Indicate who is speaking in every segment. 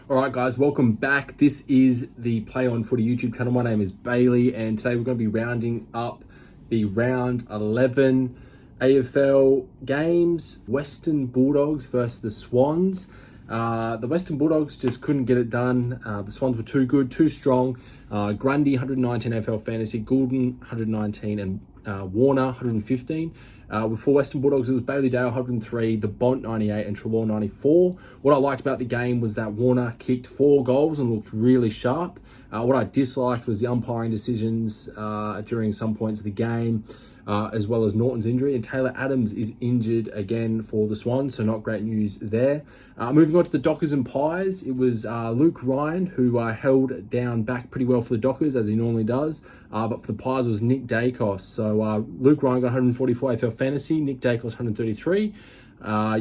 Speaker 1: All right, guys, welcome back. This is the Play On Footy YouTube channel. My name is Bailey, and today we're going to be rounding up the round 11 AFL games. Western Bulldogs versus the Swans. The Western Bulldogs just couldn't get it done. The Swans were too good, too strong. Grundy, 119 AFL fantasy, Goulden, 119, and Warner, 115. For Western Bulldogs, it was Bailey Dale, 103, the Bont, 98, and Trelaw, 94. What I liked about the game was that Warner kicked 4 goals and looked really sharp. What I disliked was the umpiring decisions during some points of the game, as well as Norton's injury. And Taylor Adams is injured again for the Swans, so not great news there. Moving on to the Dockers and Pies, it was Luke Ryan who held down back pretty well for the Dockers, as he normally does. But for the Pies, it was Nick Dacos. So Luke Ryan got 144 AFL fantasy, Nick Dacos 133.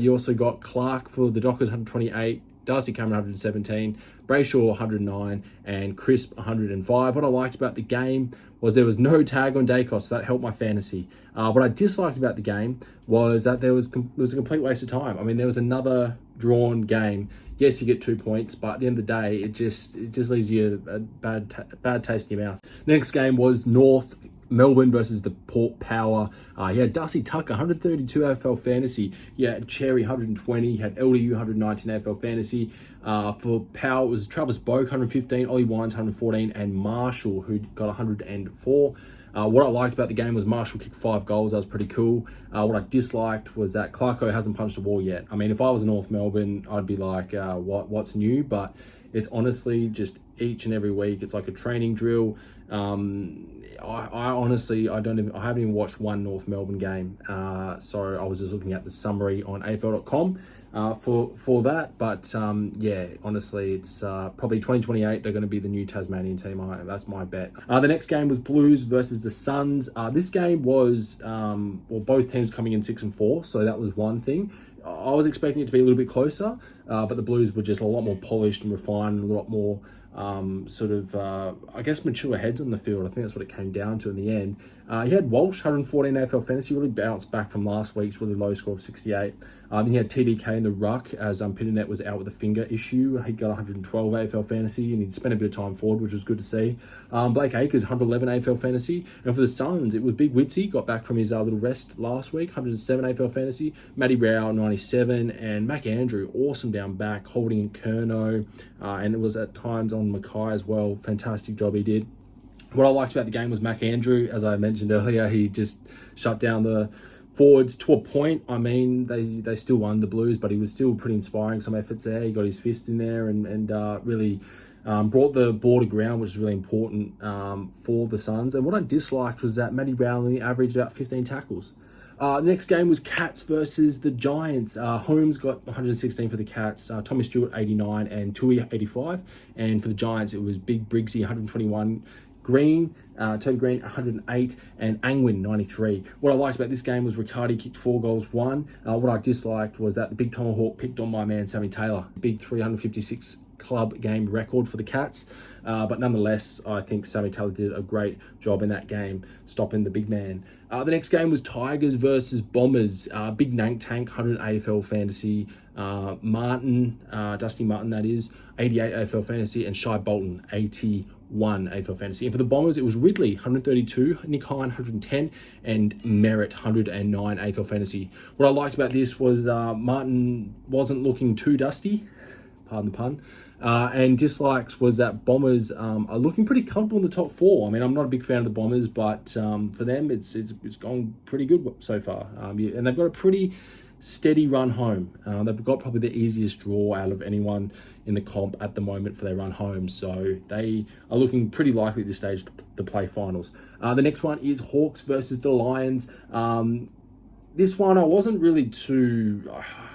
Speaker 1: You also got Clark for the Dockers, 128. Darcy Cameron, 117, Brayshaw, 109, and Crisp, 105. What I liked about the game was there was no tag on Dacos, so that helped my fantasy. What I disliked about the game was that it was a complete waste of time. I mean, there was another drawn game. Yes, you get 2 points, but at the end of the day, it just leaves you a bad taste in your mouth. The next game was North Melbourne versus the Port Power. He had Darcy Tucker, 132 AFL fantasy. You had Cherry, 120. You had LDU, 119 AFL fantasy. For Power, it was Travis Boak, 115. Ollie Wines, 114. And Marshall, who got 104. What I liked about the game was Marshall kicked 5 goals. That was pretty cool. What I disliked was that Clarko hasn't punched the wall yet. I mean, if I was in North Melbourne, I'd be like, what's new? But it's honestly just each and every week. It's like a training drill. I honestly, I haven't even watched one North Melbourne game. So I was just looking at the summary on AFL.com for that. But yeah, honestly, it's probably 2028. They're going to be the new Tasmanian team. That's my bet. The next game was Blues versus the Suns. This game was, both teams coming in 6-4. So that was one thing. I was expecting it to be a little bit closer, but the Blues were just a lot more polished and refined, and a lot more I guess mature heads on the field. I think that's what it came down to in the end. He had Walsh, 114 AFL fantasy, really bounced back from last week's really low score of 68. Then he had TDK in the ruck as Pitternet was out with a finger issue. He got 112 AFL fantasy and he'd spent a bit of time forward, which was good to see. Blake Acres, 111 AFL fantasy. And for the Suns, it was Big Witsy, got back from his little rest last week, 107 AFL fantasy. Matty Rao, 97. And Mac Andrew, awesome down back, holding Kerno. And it was at times on Mackay as well. Fantastic job he did. What I liked about the game was Mac Andrew. As I mentioned earlier, he just shut down the forwards to a point. I mean, they still won the Blues, but he was still pretty inspiring. Some efforts there. He got his fist in there and really brought the ball to ground, which is really important for the Suns. And what I disliked was that Matty Brownlee averaged about 15 tackles. The next game was Cats versus the Giants. Holmes got 116 for the Cats, Tommy Stewart 89, and Tui 85. And for the Giants, it was Big Briggsy 121. Green, Toby Green, 108, and Angwin, 93. What I liked about this game was Riccardi kicked 4 goals, 1. What I disliked was that the Big Tomahawk picked on my man, Sammy Taylor. Big 356 club game record for the Cats. But nonetheless, I think Sammy Taylor did a great job in that game, stopping the big man. The next game was Tigers versus Bombers. Big Nank Tank, 100 AFL fantasy. Martin, Dusty Martin, that is, 88 AFL fantasy. And Shai Bolton, 81 AFL fantasy. And for the Bombers, it was Ridley, 132, Nick Hine, 110, and Merritt, 109 AFL fantasy. What I liked about this was Martin wasn't looking too dusty, pardon the pun, and dislikes was that Bombers are looking pretty comfortable in the top 4. I mean, I'm not a big fan of the Bombers, but for them, it's gone pretty good so far. And they've got a pretty steady run home. They've got probably the easiest draw out of anyone in the comp at the moment for their run home. So they are looking pretty likely at this stage to play finals. The next one is Hawks versus the Lions. This one, I wasn't really too...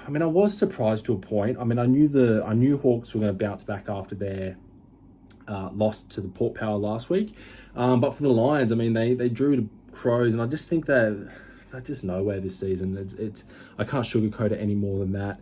Speaker 1: I mean, I was surprised to a point. I mean, I knew Hawks were going to bounce back after their loss to the Port Power last week. But for the Lions, I mean, they drew to Crows, and I just think they're just nowhere this season. It's I can't sugarcoat it any more than that.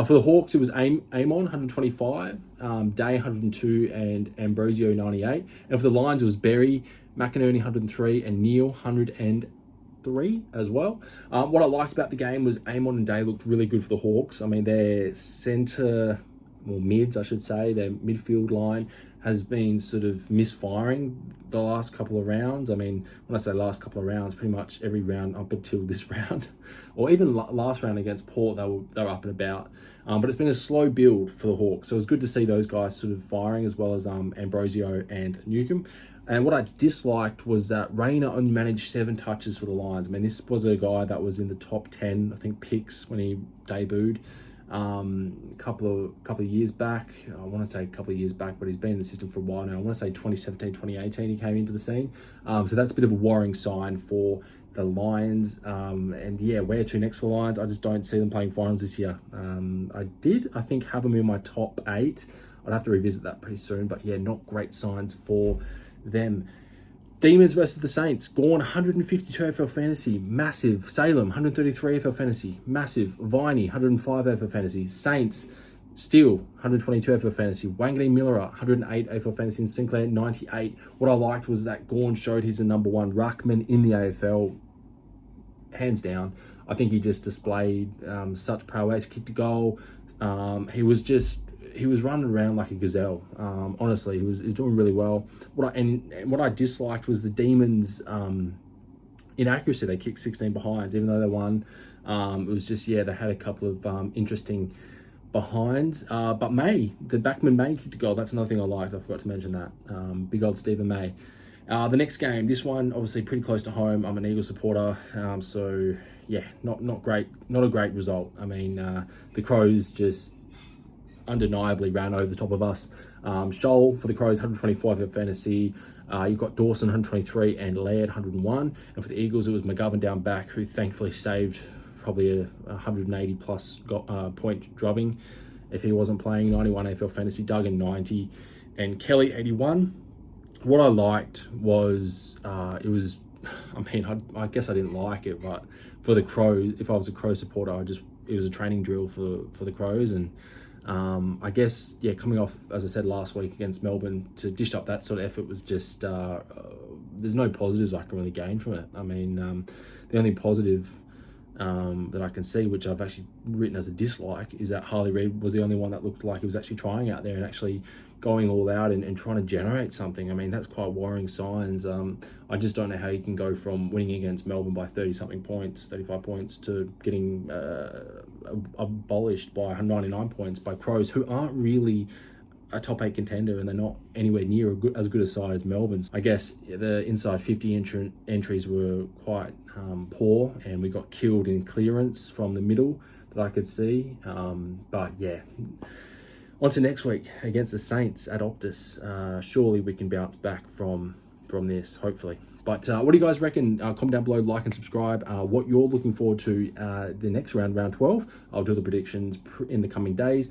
Speaker 1: For the Hawks, it was Amon, 125, Day, 102, and Ambrosio, 98. And for the Lions, it was Berry, McInerney, 103, and Neil, 103 as well. What I liked about the game was Amon and Day looked really good for the Hawks. I mean, their centre or mids, I should say, their midfield line has been sort of misfiring the last couple of rounds. I mean, when I say last couple of rounds, pretty much every round up until this round, or even last round against Port, they were up and about. But it's been a slow build for the Hawks, so it's good to see those guys sort of firing, as well as Ambrosio and Newcomb. And what I disliked was that Rayner only managed 7 touches for the Lions. I mean, this was a guy that was in the top 10, I think, picks when he debuted a couple of years back. I want to say a couple of years back, but he's been in the system for a while now. I want to say 2017, 2018 he came into the scene. So that's a bit of a worrying sign for the Lions. And yeah, where to next for the Lions? I just don't see them playing finals this year. I think, have them in my top 8. I'd have to revisit that pretty soon. But yeah, not great signs for them. Demons versus the Saints. Gawn, 152 AFL Fantasy, massive. Salem, 133 AFL Fantasy, massive. Viney, 105 AFL Fantasy. Saints, still 122 AFL Fantasy. Wanganeen Miller, 108 AFL Fantasy. And Sinclair, 98. What I liked was that Gawn showed he's the number 1 ruckman in the AFL, hands down. I think he just displayed such prowess, kicked a goal. He was running around like a gazelle. Honestly, he was doing really well. What I disliked was the Demons' inaccuracy. They kicked 16 behinds, even though they won. It was just, yeah, they had a couple of interesting behinds. But May, the backman May kicked a goal. That's another thing I liked. I forgot to mention that. Big old Stephen May. The next game, this one obviously pretty close to home. I'm an Eagles supporter, so yeah, not great. Not a great result. I mean, the Crows just undeniably ran over the top of us. Shoal for the Crows, 125 for fantasy. You've got Dawson, 123, and Laird, 101. And for the Eagles, it was McGovern down back, who thankfully saved probably a 180 plus point drubbing if he wasn't playing. 91 AFL fantasy, Duggan 90, and Kelly 81. What I liked was I guess I didn't like it, but for the Crows, if I was a Crow supporter, it was a training drill for the Crows. And I guess, yeah, coming off, as I said last week against Melbourne, to dish up that sort of effort was just, there's no positives I can really gain from it. I mean, the only positive that I can see, which I've actually written as a dislike, is that Harley Reid was the only one that looked like he was actually trying out there and actually going all out and trying to generate something. I mean, that's quite worrying signs. I just don't know how you can go from winning against Melbourne by 30-something points, 35 points, to getting abolished by 99 points by Crows, who aren't really a top 8 contender, and they're not anywhere near as good a side as Melbourne's. I guess the inside 50 entries were quite poor, and we got killed in clearance from the middle that I could see. But yeah, on to next week against the Saints at Optus. Surely we can bounce back from this, hopefully. But what do you guys reckon? Comment down below, like and subscribe. What you're looking forward to the next round 12. I'll do the predictions in the coming days.